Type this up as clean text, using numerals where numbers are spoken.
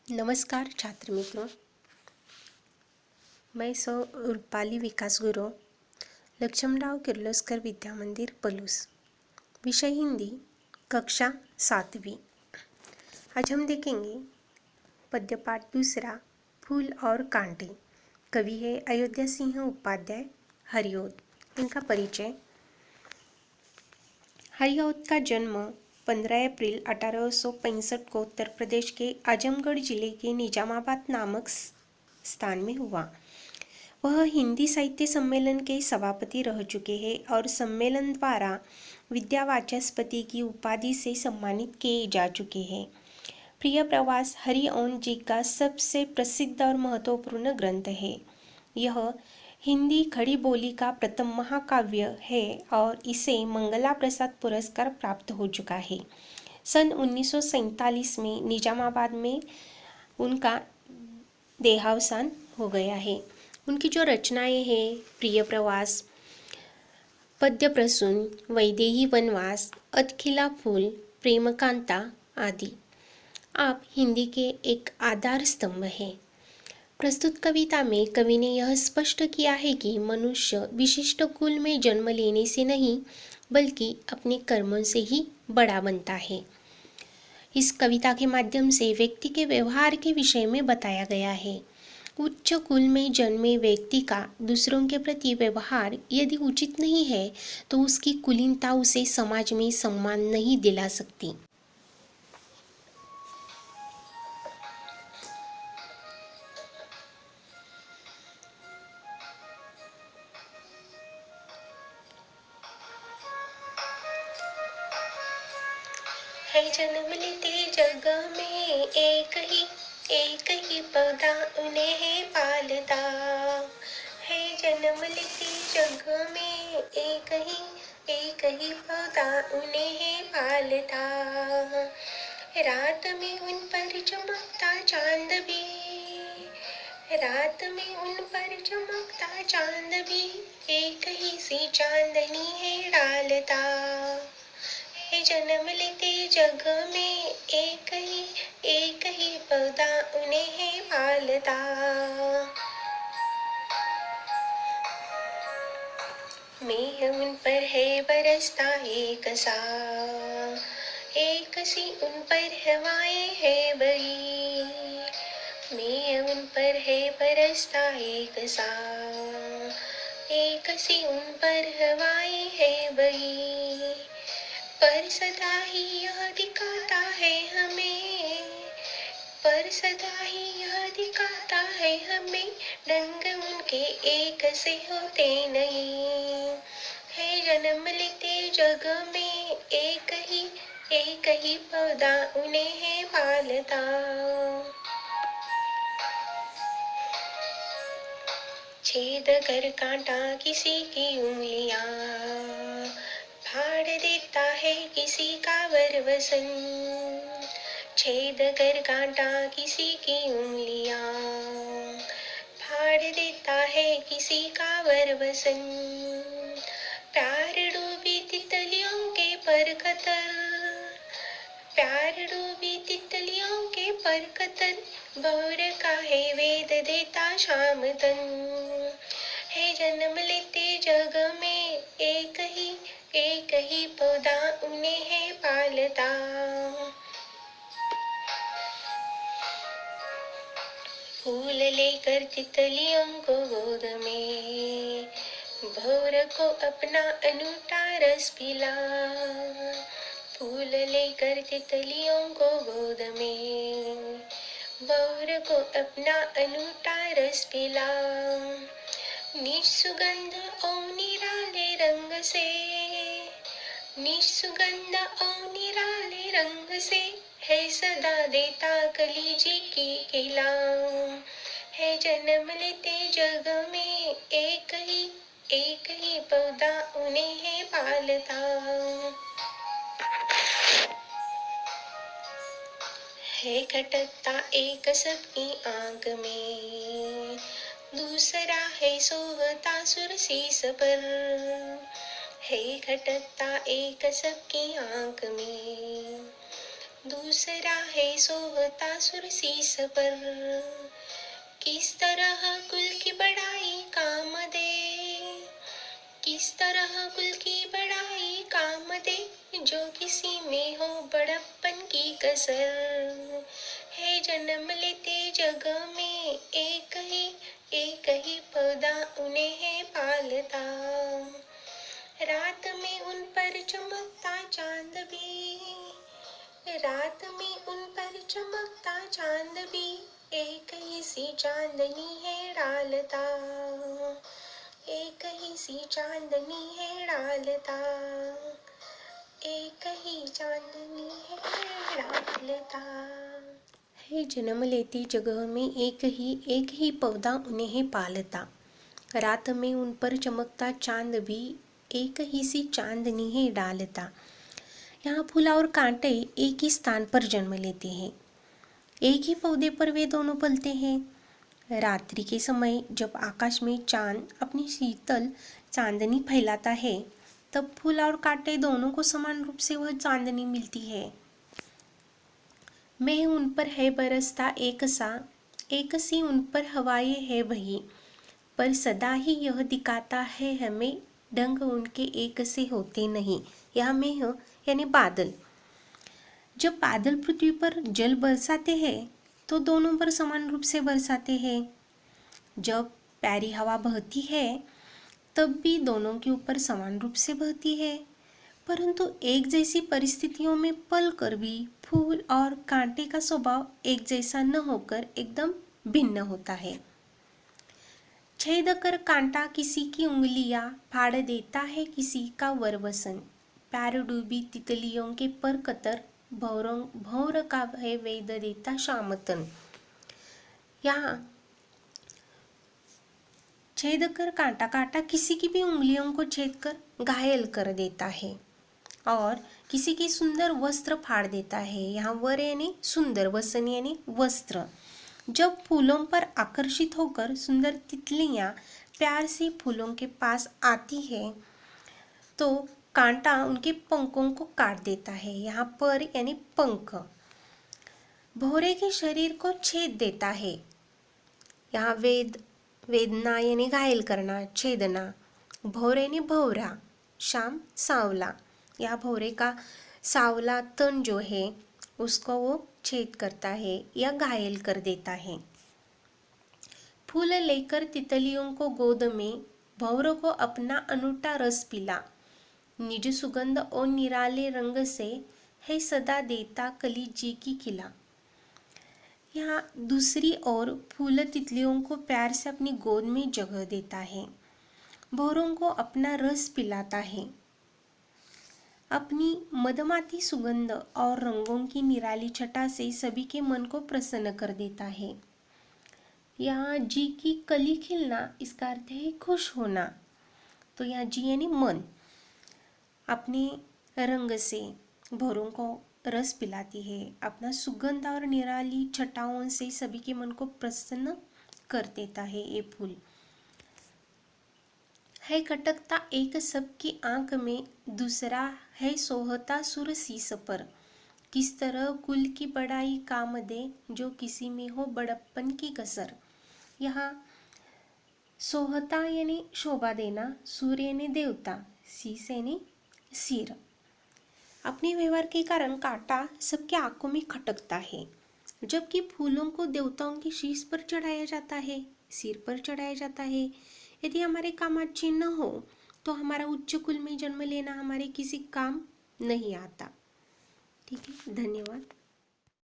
नमस्कार छात्र मित्रों, मैं सौ रूपाली विकास गुरु लक्ष्मणराव किर्लोस्कर विद्या मंदिर पलूस। विषय हिंदी, कक्षा 7वीं। आज हम देखेंगे पद्यपाठ दूसरा, फूल और कांटे। कवि है अयोध्या सिंह उपाध्याय हरिऔध। इनका परिचय। हरिऔध का जन्म 15 अप्रैल 1865 को उत्तर प्रदेश के आजमगढ़ जिले के निजामाबाद नामक स्थान में हुआ। वह हिंदी साहित्य सम्मेलन के सभापति रह चुके हैं और सम्मेलन द्वारा विद्या वाचस्पति की उपाधि से सम्मानित किए जा चुके हैं। प्रिय प्रवास हरिऔध जी का सबसे प्रसिद्ध और महत्वपूर्ण ग्रंथ है। यह हिंदी खड़ी बोली का प्रथम महाकाव्य है और इसे मंगला प्रसाद पुरस्कार प्राप्त हो चुका है। सन 1947 में निजामाबाद में उनका देहावसान हो गया है। उनकी जो रचनाएं हैं, प्रिय प्रवास, पद्य प्रसून, वैदेही वनवास, अतखिला फूल, प्रेमकांता आदि आप हिंदी के एक आधार स्तंभ है। प्रस्तुत कविता में कवि ने यह स्पष्ट किया है कि मनुष्य विशिष्ट कुल में जन्म लेने से नहीं बल्कि अपने कर्मों से ही बड़ा बनता है। इस कविता के माध्यम से व्यक्ति के व्यवहार के विषय में बताया गया है। उच्च कुल में जन्मे व्यक्ति का दूसरों के प्रति व्यवहार यदि उचित नहीं है तो उसकी कुलीनता उसे समाज में सम्मान नहीं दिला सकती। है जन्म लेते जग में एक ही पौधा उन्हें है पालता। है जन्म लेते जग में एक ही पौधा उन्हें है पालता। रात में उन पर चमकता चांद भी, रात में उन पर चमकता चांद भी एक ही सी चांदनी है डालता। है जन्म लेते जग में एक ही पौधा उन्हें है पालता। मेह उन पर है बरसता एक सा, एक सी उन पर हवाएं है बही। मेह उन पर है बरसता एक सा, एक सी उन पर हवाएं है बही। पर सदा ही यह दिखाता है हमें, पर सदा ही यह दिखाता है हमें, ढंग उनके एक से होते नहीं। है जन्म लेते जग में एक ही पौधा उन्हें है पालता। छेद कर कांटा किसी की उंगलियां, फाड़ देता है किसी का वरवसन। छेद कर कांटा किसी की उंगलियां, फाड़ देता है किसी का वरवसन। प्यार डूबी तितलियों के पर कतर, प्यार डूबी तितलियों के पर कतर, भौर का है वेद देता शाम तन। है जन्म लेते जग में एक ही पौधा उन्हें है पालता। फूल लेकर तितलियों को गोद में, भौर को अपना अनूठा रस पिला। फूल लेकर तितलियों को गोद में, भौर को अपना अनूठा रस पिला। निस्सुगंध और निराले रंग से, निस्सुगंध और निराले रंग से, है सदा देता कलीजी की खिला। है जन्म लेते जग में एक ही पौधा उन्हें है पालता। है खटकता एक सबकी आंख में, दूसरा है सोहता सुरसीस पर। है खटकता एक सबकी आंख में, दूसरा है सोहता सुर शीस पर, किस तरह कुल की बड़ाई काम दे, किस तरह कुल की बड़ाई काम दे, जो किसी में हो बड़प्पन की कसर है। जन्म लेते जग में एक ही पौधा उन्हें है पालता, रात में उन पर चमकता चांद भी, रात में उन पर चमकता चांद भी, एक ही सी चांदनी है डालता, एक ही सी चांदनी है डालता, एक ही चांदनी है डालता। है जन्म लेती जगह में एक ही पौधा उन्हें पालता, रात में उन पर चमकता चांद भी, एक ही सी चांदनी है डालता। यहाँ फूल और कांटे एक ही स्थान पर जन्म लेते हैं, एक ही पौधे पर वे दोनों पलते हैं। रात्रि के समय जब आकाश में चांद अपनी शीतल चांदनी फैलाता है, तब फूल और कांटे दोनों को समान रूप से वह चांदनी मिलती है। मैं उन पर है बरसता एक सी उन पर हवाएं है वही, पर सदा ही यह दिखाता है हमें, ढंग उनके एक से होते नहीं। यह मेघ यानी बादल, जब बादल पृथ्वी पर जल बरसाते हैं तो दोनों पर समान रूप से बरसाते हैं। जब प्यारी हवा बहती है तब भी दोनों के ऊपर समान रूप से बहती है, परंतु एक जैसी परिस्थितियों में पल कर भी फूल और कांटे का स्वभाव एक जैसा न होकर एकदम भिन्न होता है। छेद कर कांटा किसी की उंगलियां फाड़ देता है किसी का वरवसन, पैर डूबी तितलियों के पर कतर, भौर का है वेद देता शामतन। यहाँ छेद कर कांटा किसी की भी उंगलियों को छेद कर घायल कर देता है और किसी की सुंदर वस्त्र फाड़ देता है। यहाँ वर यानी सुंदर, वसन यानी वस्त्र। जब फूलों पर आकर्षित होकर सुंदर तितलियां प्यार से फूलों के पास आती है तो कांटा उनके पंखों को काट देता है। यहाँ पर यानी पंख। भौरे के शरीर को छेद देता है। यहाँ वेदना यानी घायल करना, छेदना। भौरे यानी भौरा, शाम सांवला। यह भौरे का सांवला तन जो है उसको वो छेद करता है या घायल कर देता है। फूल लेकर तितलियों को गोद में, भौर को अपना अनूठा रस पिला, निज सुगंध और निराले रंग से है सदा देता कली जी की खिला। यहाँ दूसरी ओर फूल तितलियों को प्यार से अपनी गोद में जगह देता है, भौरों को अपना रस पिलाता है, अपनी मदमाती सुगंध और रंगों की निराली छटा से सभी के मन को प्रसन्न कर देता है। यहाँ जी की कली खिलना, इसका अर्थ है खुश होना। तो यहाँ जी यानी मन, अपने रंग से भौरों को रस पिलाती है, अपना सुगंध और निराली छटाओं से सभी के मन को प्रसन्न कर देता है ये फूल। है खटकता एक सबकी आंख में, दूसरा है सोहता सुर शीस पर, किस तरह कुल की बड़ाई काम दे, जो किसी में हो बड़प्पन की कसर। यहाँ सोहता यानी शोभा देना, सूर्य यानी देवता, शीस यानी सिर। अपने व्यवहार के कारण कांटा सबके आंखों में खटकता है, जबकि फूलों को देवताओं की शीश पर चढ़ाया जाता है, सिर पर चढ़ाया जाता है। यदि हमारे काम अच्छे न हो तो हमारा उच्च कुल में जन्म लेना हमारे किसी काम नहीं आता। ठीक है, धन्यवाद।